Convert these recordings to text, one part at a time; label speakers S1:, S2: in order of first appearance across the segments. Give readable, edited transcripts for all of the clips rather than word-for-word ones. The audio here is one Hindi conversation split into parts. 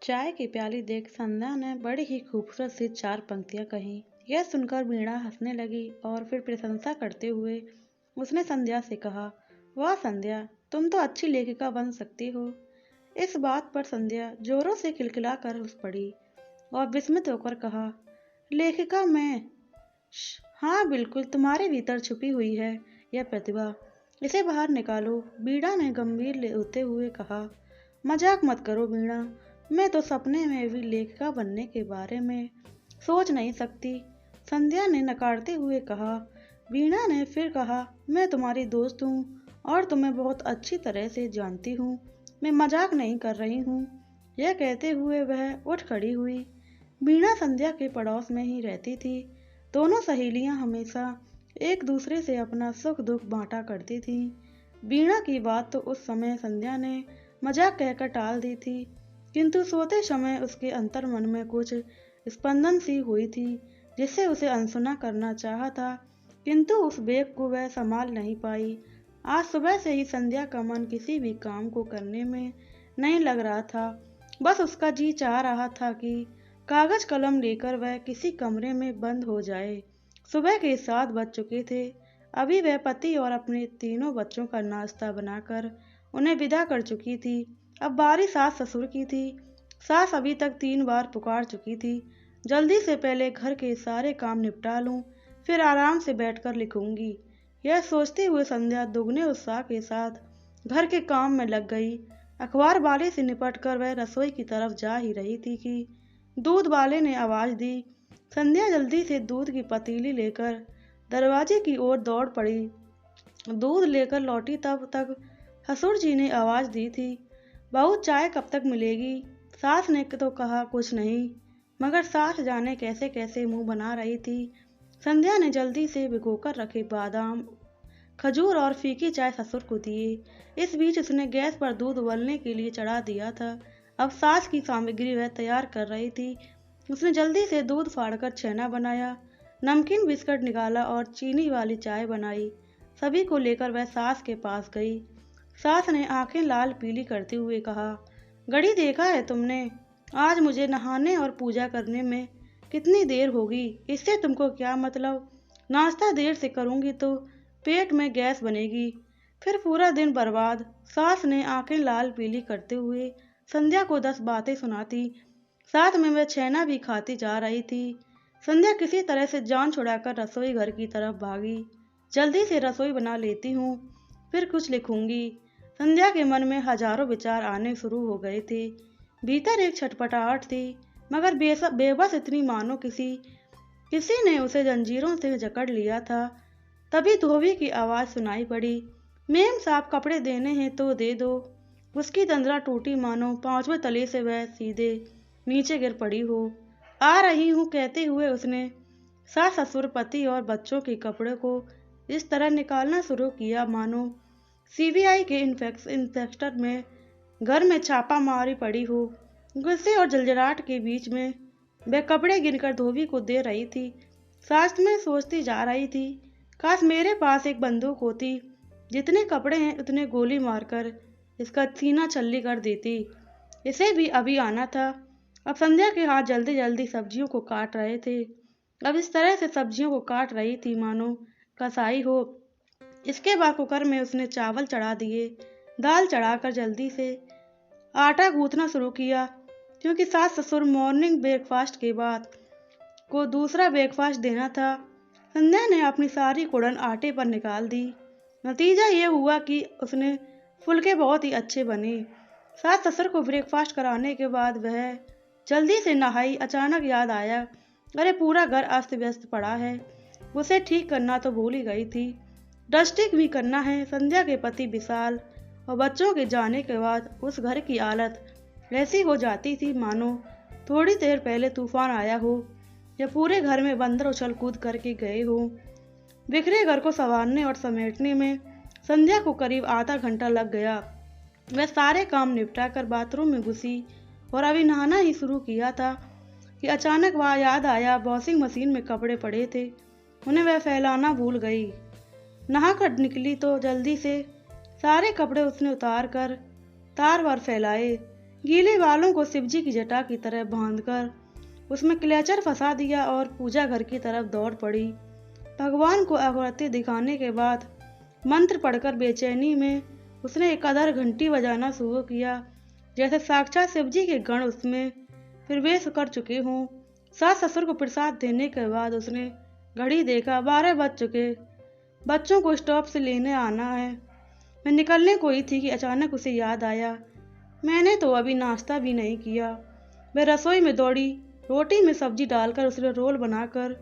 S1: चाय की प्याली देख संध्या ने बड़ी ही खूबसूरत सी चार पंक्तियां कही। यह सुनकर वीणा हंसने लगी और फिर प्रशंसा करते हुए उसने संध्या से कहा, वाह संध्या, तुम तो अच्छी लेखिका बन सकती हो। इस बात पर संध्या जोरों से खिलखिलाकर हंस पड़ी और विस्मित होकर कहा, लेखिका मैं? हाँ बिल्कुल, तुम्हारे भीतर छुपी हुई है यह प्रतिभा, इसे बाहर निकालो। वीणा ने गंभीर होते हुए कहा, मजाक मत करो वीणा, मैं तो सपने में भी लेखिका बनने के बारे में सोच नहीं सकती। संध्या ने नकारते हुए कहा। वीणा ने फिर कहा, मैं तुम्हारी दोस्त हूँ और तुम्हें बहुत अच्छी तरह से जानती हूँ, मैं मजाक नहीं कर रही हूँ। यह कहते हुए वह उठ खड़ी हुई। वीणा संध्या के पड़ोस में ही रहती थी। दोनों सहेलियां हमेशा एक दूसरे से अपना सुख दुख बांटा करती थीं। वीणा की बात तो उस समय संध्या ने मजाक कहकर टाल दी थी, किंतु सोते समय उसके अंतर्मन में कुछ स्पंदन सी हुई थी जिससे उसे अनसुना करना चाहा था, किंतु उस वेग को वह संभाल नहीं पाई। आज सुबह से ही संध्या का मन किसी भी काम को करने में नहीं लग रहा था। बस उसका जी चाह रहा था कि कागज कलम लेकर वह किसी कमरे में बंद हो जाए। सुबह के 7 बज चुके थे। अभी वह पति और अपने तीनों बच्चों का नाश्ता बनाकर उन्हें विदा कर चुकी थी। अब बारी सास ससुर की थी। सास अभी तक 3 बार पुकार चुकी थी। जल्दी से पहले घर के सारे काम निपटा लूं, फिर आराम से बैठकर लिखूंगी। यह सोचते हुए संध्या दुगने उत्साह के साथ घर के काम में लग गई। अखबार वाले से निपटकर वह रसोई की तरफ जा ही रही थी कि दूध वाले ने आवाज दी। संध्या जल्दी से दूध की पतीली लेकर दरवाजे की ओर दौड़ पड़ी। दूध लेकर लौटी तब तक ससुर जी ने आवाज दी थी, बहू चाय कब तक मिलेगी? सास ने तो कहा कुछ नहीं, मगर सास जाने कैसे कैसे मुंह बना रही थी। संध्या ने जल्दी से भिगोकर रखे बादाम, खजूर और फीकी चाय ससुर को दिए। इस बीच उसने गैस पर दूध उबलने के लिए चढ़ा दिया था। अब सास की सामग्री वह तैयार कर रही थी। उसने जल्दी से दूध फाड़कर छेना बनाया, नमकीन बिस्कुट निकाला और चीनी वाली चाय बनाई। सभी को लेकर वह सास के पास गई। सास ने आंखें लाल पीली करते हुए कहा, घड़ी देखा है तुमने? आज मुझे नहाने और पूजा करने में कितनी देर होगी, इससे तुमको क्या मतलब? नाश्ता देर से करूंगी तो पेट में गैस बनेगी, फिर पूरा दिन बर्बाद। सास ने आंखें लाल पीली करते हुए संध्या को 10 बातें सुनाती। साथ में वह छेना भी खाती जा रही थी। संध्या किसी तरह से जान छुड़ाकर रसोई घर की तरफ भागी। जल्दी से रसोई बना लेती हूँ, फिर कुछ लिखूंगी। संध्या के मन में हजारों विचार आने शुरू हो गए थे। भीतर एक छटपटाहट थी, मगर बेबस इतनी मानो किसी ने उसे जंजीरों से जकड़ लिया था। तभी धोबी की आवाज सुनाई पड़ी, मेम साहब कपड़े देने हैं तो दे दो। उसकी तंद्रा टूटी मानो 5वें तले से वह सीधे नीचे गिर पड़ी हो। आ रही हूँ कहते हुए उसने सास ससुर पति और बच्चों के कपड़े को इस तरह निकालना शुरू किया मानो सीबीआई के इंस्पेक्टर में घर में छापा मारी पड़ी हो। गुस्से और जलजलाहट के बीच में वह कपड़े गिनकर धोबी को दे रही थी। सास में सोचती जा रही थी, काश मेरे पास एक बंदूक होती, जितने कपड़े हैं उतने गोली मारकर इसका सीना छल्ली कर देती। इसे भी अभी आना था। अब संध्या के हाथ जल्दी जल्दी सब्जियों को काट रहे थे। अब इस तरह से सब्जियों को काट रही थी मानो कसाई हो। इसके बाद कुकर में उसने चावल चढ़ा दिए। दाल चढ़ाकर जल्दी से आटा गूंथना शुरू किया, क्योंकि सास ससुर मॉर्निंग ब्रेकफास्ट के बाद को दूसरा ब्रेकफास्ट देना था। संध्या ने अपनी सारी कुड़न आटे पर निकाल दी। नतीजा ये हुआ कि उसने फुलके बहुत ही अच्छे बने। सास ससुर को ब्रेकफास्ट कराने के बाद वह जल्दी से नहाई। अचानक याद आया, अरे पूरा घर अस्त व्यस्त पड़ा है, उसे ठीक करना तो भूल ही गई थी। डस्टिंग भी करना है। संध्या के पति विशाल और बच्चों के जाने के बाद उस घर की हालत ऐसी हो जाती थी मानो थोड़ी देर पहले तूफान आया हो या पूरे घर में बंदर उछल कूद करके गए हो। बिखरे घर को संवारने और समेटने में संध्या को करीब आधा घंटा लग गया। वह सारे काम निपटाकर बाथरूम में घुसी और अभी नहाना ही शुरू किया था कि अचानक वह याद आया, वॉशिंग मशीन में कपड़े पड़े थे, उन्हें वह फैलाना भूल गई। नहाकर निकली तो जल्दी से सारे कपड़े उसने उतार कर तार पर फैलाए। गीले बालों को शिवजी की जटा की तरह बांधकर उसमें क्लेचर फंसा दिया और पूजा घर की तरफ दौड़ पड़ी। भगवान को अगरबत्ती दिखाने के बाद मंत्र पढ़कर बेचैनी में उसने एक अधर घंटी बजाना शुरू किया, जैसे साक्षात शिवजी के गण उसमें प्रवेश कर चुके हों। सास ससुर को प्रसाद देने के बाद उसने घड़ी देखा, 12 बज चुके। बच्चों को स्टॉप से लेने आना है। मैं निकलने को ही थी कि अचानक उसे याद आया, मैंने तो अभी नाश्ता भी नहीं किया। वह रसोई में दौड़ी, रोटी में सब्जी डालकर उसने रोल बनाकर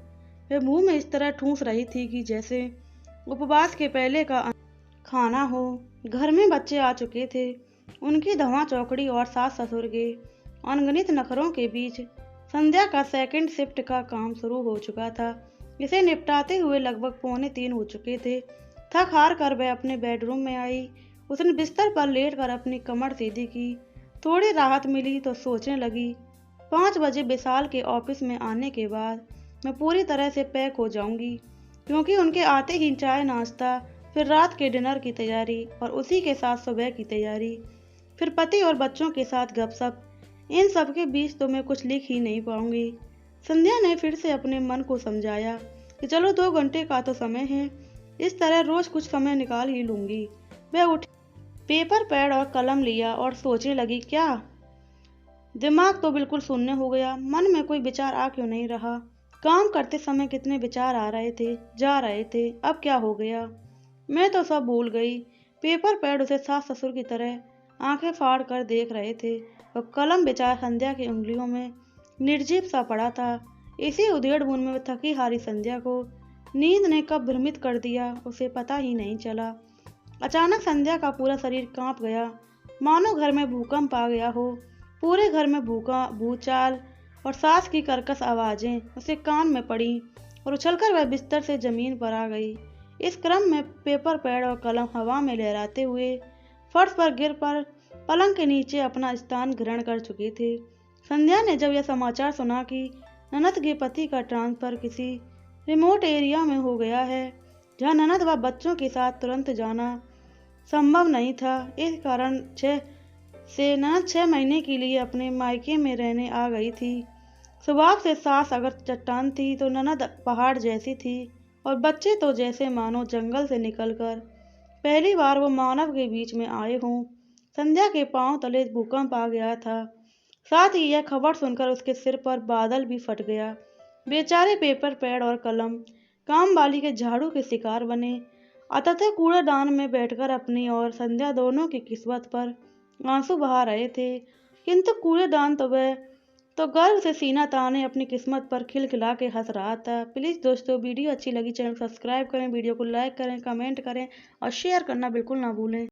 S1: वह मुंह में इस तरह ठूंस रही थी कि जैसे उपवास के पहले का खाना हो। घर में बच्चे आ चुके थे। उनकी धुआं चौकड़ी और सास ससुर के अनगिनत नखरों के बीच संध्या का सेकंड शिफ्ट का काम शुरू हो चुका था। इसे निपटाते हुए लगभग 2:45 हो चुके थे। थक हार कर वह अपने बेडरूम में आई। उसने बिस्तर पर लेटकर अपनी कमर सीधी की। थोड़ी राहत मिली तो सोचने लगी, 5 बजे विशाल के ऑफिस में आने के बाद मैं पूरी तरह से पैक हो जाऊंगी, क्योंकि उनके आते ही चाय नाश्ता, फिर रात के डिनर की तैयारी और उसी के साथ सुबह की तैयारी, फिर पति और बच्चों के साथ गपशप। इन सब के बीच तो मैं कुछ लिख ही नहीं पाऊंगी। संध्या ने फिर से अपने मन को समझाया कि चलो 2 घंटे का तो समय है, इस तरह रोज कुछ समय निकाल ही लूंगी। वह उठी, पेपर पैड और कलम लिया और सोचने लगी, क्या दिमाग तो बिल्कुल शून्य हो गया। मन में कोई विचार आ क्यों नहीं रहा। काम करते समय कितने विचार आ रहे थे, जा रहे थे, अब क्या हो गया। मैं तो सब भूल गई। पेपर पैड उसे सास ससुर की तरह आंखें फाड़ कर देख रहे थे और कलम बेचारा संध्या की उंगलियों में निर्जीव सा पड़ा था। इसी उधेड़-बुन में थकी हारी संध्या को नींद ने कब भ्रमित कर दिया, उसे पता ही नहीं चला। अचानक संध्या का पूरा शरीर कांप गया, मानो घर में भूकंप आ गया हो। पूरे घर में भूचाल और सांस की कर्कश आवाजें उसे कान में पड़ी और उछलकर वह बिस्तर से जमीन पर आ गई। इस क्रम में पेपर पैड और कलम हवा में लहराते हुए फर्श पर गिर पर पलंग के नीचे अपना स्थान ग्रहण कर चुके थे। संध्या ने जब यह समाचार सुना कि ननद के पति का ट्रांसफर किसी रिमोट एरिया में हो गया है, जहां ननद व बच्चों के साथ तुरंत जाना संभव नहीं था, इस कारण ननद 6 महीने के लिए अपने मायके में रहने आ गई थी। स्वभाव से सास अगर चट्टान थी तो ननद पहाड़ जैसी थी और बच्चे तो जैसे मानो जंगल से निकलकर पहली बार वो मानव के बीच में आए हों। संध्या के पांव तले भूकंप आ गया था। साथ ही यह खबर सुनकर उसके सिर पर बादल भी फट गया। बेचारे पेपर पैड और कलम काम वाली के झाड़ू के शिकार बने। अतः कूड़ेदान में बैठकर अपनी और संध्या दोनों की किस्मत पर आंसू बहा रहे थे, किंतु कूड़ेदान तो वह तो गर्व से सीना ताने अपनी किस्मत पर खिलखिला के हंस रहा था। प्लीज़ दोस्तों, वीडियो अच्छी लगी चैनल सब्सक्राइब करें, वीडियो को लाइक करें, कमेंट करें और शेयर करना बिल्कुल ना भूलें।